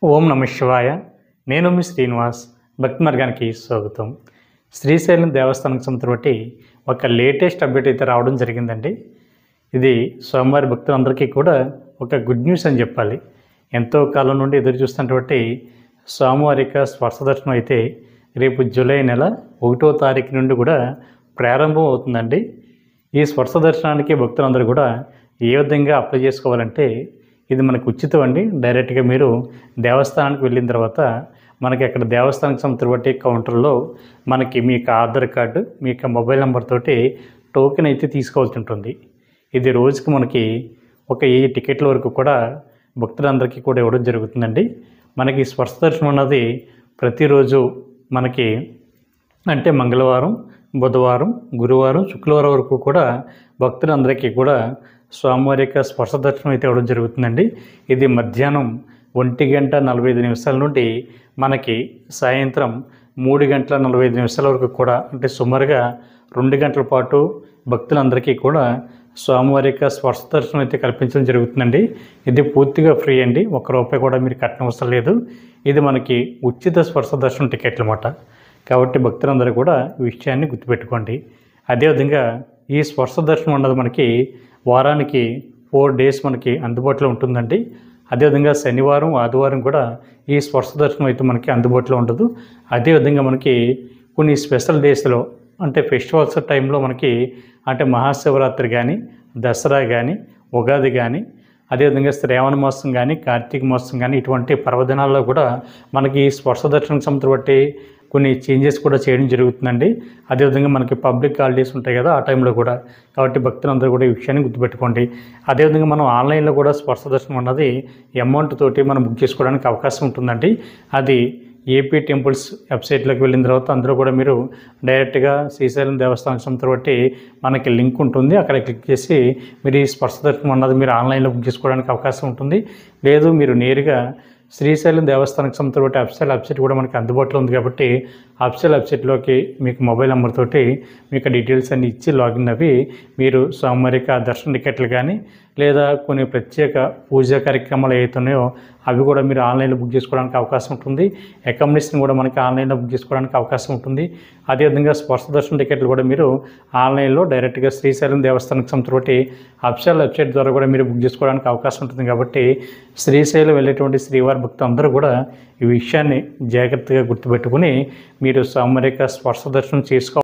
ఓం నమ శివాయ. నేను మీ శ్రీనివాస్. భక్తి మార్గానికి స్వాగతం. శ్రీశైలం దేవస్థానానికి సంబంధించి ఒక లేటెస్ట్ అప్డేట్ అయితే రావడం జరిగిందండి. ఇది స్వామివారి భక్తులందరికీ కూడా ఒక గుడ్ న్యూస్ అని చెప్పాలి. ఎంతో కాలం నుండి ఎదురు చూస్తున్నటువంటి స్వామివారి యొక్క స్పర్శ దర్శనం అయితే రేపు జూలై నెల 1వ తారీఖు నుండి కూడా ప్రారంభం అవుతుందండి. ఈ స్పర్శ దర్శనానికి భక్తులందరూ కూడా ఏ విధంగా అప్లై చేసుకోవాలంటే, ఇది మనకు ఉచితం అండి. డైరెక్ట్గా మీరు దేవస్థానానికి వెళ్ళిన తర్వాత మనకి అక్కడ దేవస్థానానికి సంబంధించిన కౌంటర్లో మనకి మీ యొక్క ఆధార్ కార్డు, మీ యొక్క మొబైల్ నెంబర్ తోటి టోకెన్ అయితే తీసుకోవాల్సి ఉంటుంది. ఇది రోజుకి మనకి ఒక 1000 టికెట్ల వరకు కూడా భక్తులందరికీ కూడా ఇవ్వడం జరుగుతుందండి. మనకి స్పర్శ దర్శనం అన్నది ప్రతిరోజు మనకి అంటే మంగళవారం, బుధవారం, గురువారం, శుక్రవారం వరకు కూడా భక్తులందరికీ కూడా స్వామివారి యొక్క స్పర్శ దర్శనం అయితే ఇవ్వడం జరుగుతుందండి. ఇది మధ్యాహ్నం 1:45 నుండి మనకి సాయంత్రం 3:45 వరకు కూడా, అంటే సుమారుగా 2 గంటల పాటు భక్తులందరికీ కూడా స్వామివారి యొక్క స్పర్శ దర్శనం అయితే కల్పించడం జరుగుతుందండి. ఇది పూర్తిగా ఫ్రీ అండి. ₹1 కూడా మీరు కట్టనవసరం లేదు. ఇది మనకి ఉచిత స్పర్శ దర్శనం టికెట్లు అన్నమాట. కాబట్టి భక్తులందరూ కూడా ఈ విషయాన్ని గుర్తుపెట్టుకోండి. అదేవిధంగా ఈ స్పర్శ దర్శనం అన్నది మనకి వారానికి 4 డేస్ మనకి అందుబాటులో ఉంటుందండి. అదేవిధంగా శనివారం, ఆదివారం కూడా ఈ స్పర్శ దర్శనం అయితే మనకి అందుబాటులో ఉండదు. అదేవిధంగా మనకి కొన్ని స్పెషల్ డేస్లో, అంటే ఫెస్టివల్స్ టైంలో మనకి, అంటే మహాశివరాత్రి కానీ, దసరా కానీ, ఉగాది కానీ, అదేవిధంగా శ్రావణ మాసం కానీ, కార్తీక మాసం కానీ, ఇటువంటి పర్వదినాల్లో కూడా మనకి స్పర్శ దర్శనం సంబంధించి కొన్ని చేంజెస్ కూడా చేయడం జరుగుతుందండి. అదేవిధంగా మనకి పబ్లిక్ హాలిడేస్ ఉంటాయి కదా, ఆ టైంలో కూడా. కాబట్టి భక్తులందరూ కూడా ఈ విషయాన్ని గుర్తుపెట్టుకోండి. అదేవిధంగా మనం ఆన్లైన్లో కూడా స్పర్శ దర్శనం అన్నది అమౌంట్ తోటి మనం బుక్ చేసుకోవడానికి అవకాశం ఉంటుందండి. అది ఏపీ టెంపుల్స్ వెబ్సైట్లోకి వెళ్ళిన తర్వాత అందులో కూడా మీరు డైరెక్ట్గా శ్రీశైలం దేవస్థానం సంబంధించి మనకి లింక్ ఉంటుంది. అక్కడ క్లిక్ చేసి మీరు ఈ స్పర్శ దర్శనం అన్నది మీరు ఆన్లైన్లో బుక్ చేసుకోవడానికి అవకాశం ఉంటుంది. లేదు మీరు నేరుగా శ్రీశైలం దేవస్థానానికి సంబంధించిన అఫీషియల్ వెబ్సైట్ కూడా మనకి అందుబాటులో ఉంది. కాబట్టి అఫీషియల్ వెబ్సైట్లోకి మీకు మొబైల్ నెంబర్ తోటి మీకు డీటెయిల్స్ అన్ని ఇచ్చి లాగిన్ అవి మీరు స్వామివారి దర్శన టికెట్లు కానీ, లేదా కొన్ని ప్రత్యేక పూజా కార్యక్రమాలు ఏవైతున్నాయో అవి కూడా మీరు ఆన్లైన్లో బుక్ చేసుకోవడానికి అవకాశం ఉంటుంది. అకామిడేషన్ కూడా మనకి ఆన్లైన్లో బుక్ చేసుకోవడానికి అవకాశం ఉంటుంది. అదేవిధంగా స్పర్శ దర్శన టికెట్లు కూడా మీరు ఆన్లైన్లో డైరెక్ట్గా శ్రీశైలం దేవస్థానానికి సంబంధించి అఫీషియల్ వెబ్సైట్ ద్వారా కూడా మీరు బుక్ చేసుకోవడానికి అవకాశం ఉంటుంది. కాబట్టి శ్రీశైలం వెళ్ళేటువంటి శ్రీవారి భక్తులు అందరూ కూడా ఈ విషయాన్ని జాగ్రత్తగా గుర్తుపెట్టుకుని మీరు స్వామివారి స్పర్శ దర్శనం చేసుకోవాలి.